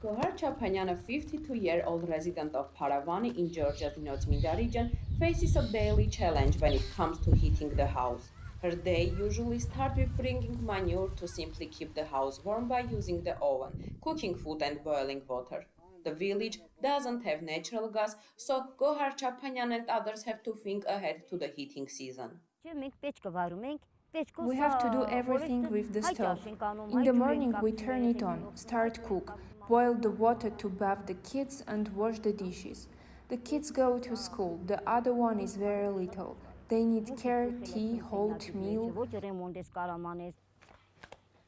Gohar Chapanyan, a 52-year-old resident of Paravani in Georgia's Notminda region, faces a daily challenge when it comes to heating the house. Her day usually starts with bringing manure to simply keep the house warm by using the oven, cooking food and boiling water. The village doesn't have natural gas, so Gohar Chapanyan and others have to think ahead to the heating season. We have to do everything with the stove. In the morning we turn it on, start cook, boil the water to bath the kids and wash the dishes. The kids go to school, the other one is very little. They need care, tea, hot meal.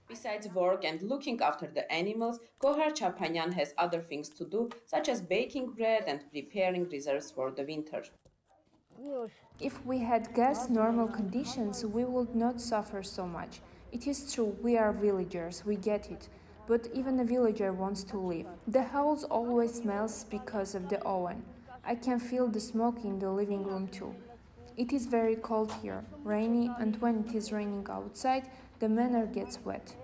Besides work and looking after the animals, Gohar Chapanyan has other things to do, such as baking bread and preparing reserves for the winter. If we had gas normal conditions, we would not suffer so much. It is true, we are villagers, we get it. But even a villager wants to live. The house always smells because of the oven. I can feel the smoke in the living room too. It is very cold here, rainy, and when it is raining outside, the manor gets wet.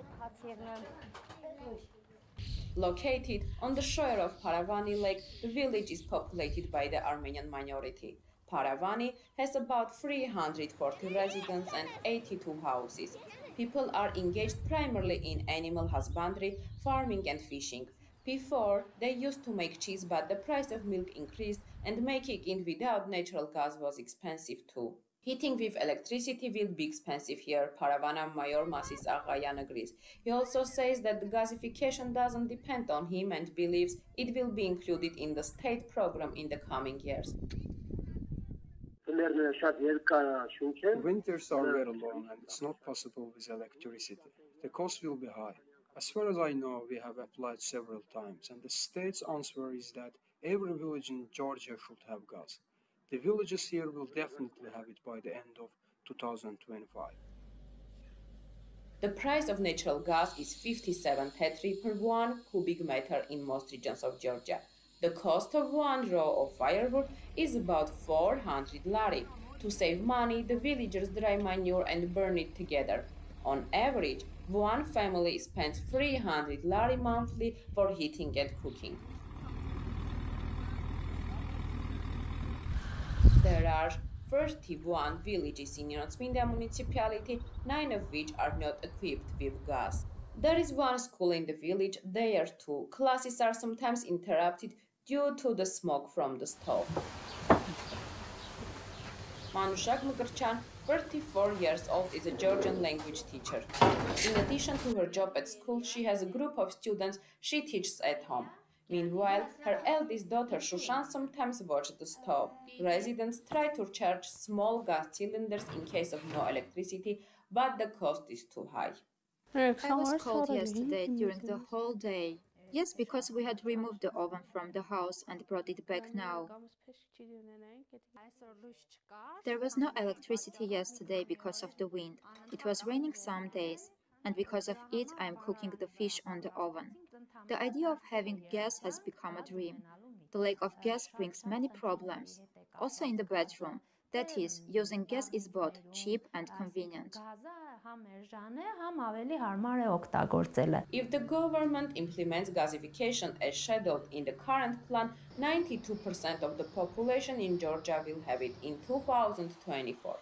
Located on the shore of Paravani Lake, the village is populated by the Armenian minority. Paravani has about 340 residents and 82 houses. People are engaged primarily in animal husbandry, farming and fishing. Before, they used to make cheese, but the price of milk increased and making it without natural gas was expensive too. Heating with electricity will be expensive here, Paravana Mayor Masis Aghayan agrees. He also says that the gasification doesn't depend on him and believes it will be included in the state program in the coming years. Winters are very long and it's not possible with electricity. The cost will be high. As far as I know, we have applied several times, and the state's answer is that every village in Georgia should have gas. The villages here will definitely have it by the end of 2025. The price of natural gas is 57 tetri per 1 cubic meter in most regions of Georgia. The cost of one row of firewood is about 400 lari. To save money, the villagers dry manure and burn it together. On average, one family spends 300 lari monthly for heating and cooking. There are 31 villages in Notminda municipality, 9 of which are not equipped with gas. There is one school in the village, there too. Classes are sometimes interrupted due to the smoke from the stove. Manushak Mukherchan, 34 years old, is a Georgian language teacher. In addition to her job at school, she has a group of students she teaches at home. Meanwhile, her eldest daughter Shushan sometimes watches the stove. Residents try to charge small gas cylinders in case of no electricity, but the cost is too high. I was cold yesterday during the whole day. Yes, because we had removed the oven from the house and brought it back now. There was no electricity yesterday because of the wind. It was raining some days, and because of it I am cooking the fish on the oven. The idea of having gas has become a dream. The lack of gas brings many problems. Also in the bedroom, that is, using gas is both cheap and convenient. If the government implements gasification as scheduled in the current plan, 92% of the population in Georgia will have it in 2024.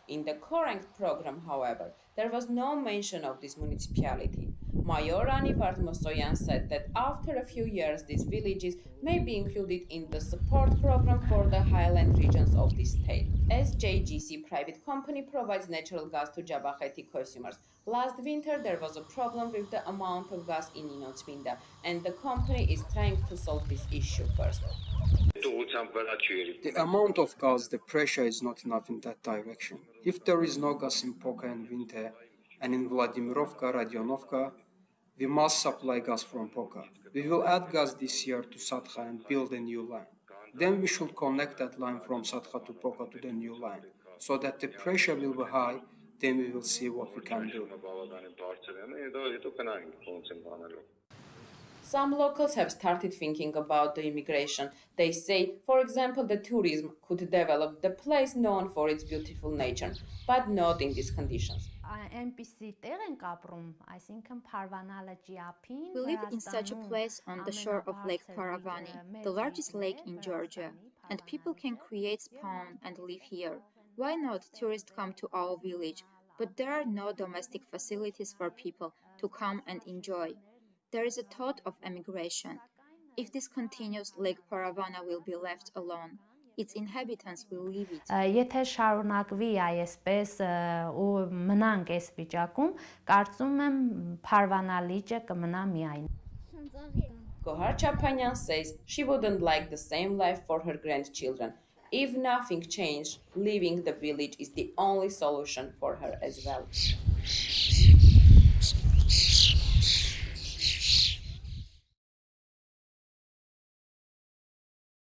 In the current program, however, there was no mention of this municipality. Mayor Ani Vartmosoyan said that after a few years, these villages may be included in the support program for the highland regions of the state. SJGC private company provides natural gas to Jabakheti consumers. Last winter, there was a problem with the amount of gas in Notminda, and the company is trying to solve this issue first. The amount of gas, the pressure is not enough in that direction. If there is no gas in Poka in winter, and in Vladimirovka, Radionovka, we must supply gas from Poka. We will add gas this year to Satkha and build a new line. Then we should connect that line from Satkha to Poka to the new line, so that the pressure will be high. Then we will see what we can do. Some locals have started thinking about the immigration. They say, for example, that tourism could develop the place known for its beautiful nature, but not in these conditions. We live in such a place on the shore of Lake Paravani, the largest lake in Georgia, and people can create spawn and live here. Why not tourists come to our village? But there are no domestic facilities for people to come and enjoy. There is a thought of emigration. If this continues, Lake Paravana will be left alone. Its inhabitants will leave it. Եթե շարունակվի այսպես ու մնանք այս վիճակում, կարծում եմ Փարվանա լիճը կմնա միայն։ Gohar Chapanyan says she wouldn't like the same life for her grandchildren. If nothing changed, leaving the village is the only solution for her as well.